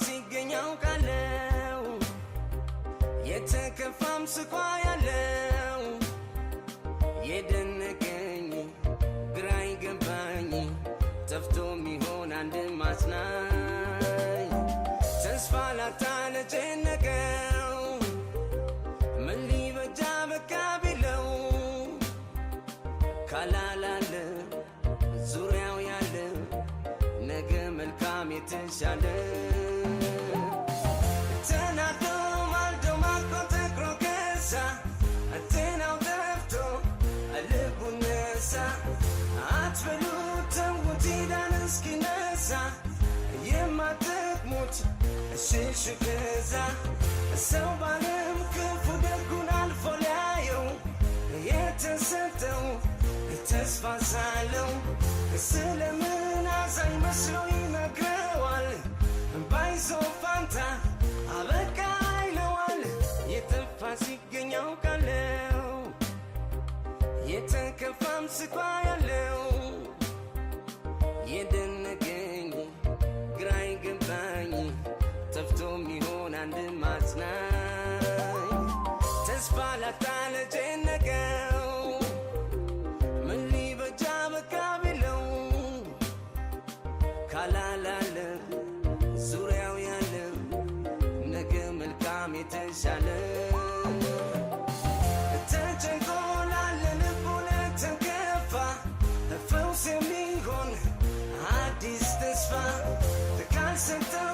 ሲገኛው ካለው የተከፋም ስቋ ያለው የደነቀኝ ግራ ይገባኝ ጠፍቶ ሚሆን አንድ ማጽናኝ ተስፋ ላጣ ለጨነቀው ምን ሊበጃ በቃ ቢለው ካላላለ ዙሪያው ያለ ነገ መልካም የተሻለ ሽሽከዛ ሰው ባለም ክፉ ደጉን አልፎ ሊያየው የተሰጠው ተስፋ ሳለው ስለምን አዛኝ መስሎ ይነግረዋል ባይዘው ፋንታ አበቃ ይለዋል የጠፋ ሲገኝ አውቃለው የተከፋም ስቋ ያለው የደነቀኝ ግራ ይገባኝ ጠፍቶ ሚሆን አንድ ማጽናኝ ተስፋ ላጣ ለጨነቀው ምን ሊበጃ በቃ ቢለው ካላላለ ዙሪያው ያለ ነገ መልካም የተሻለ ተጨንቆ ላለ ልቡ ለተከፋ ፈውስ የሚሆን አዲስ ተስፋ ካልሰጠው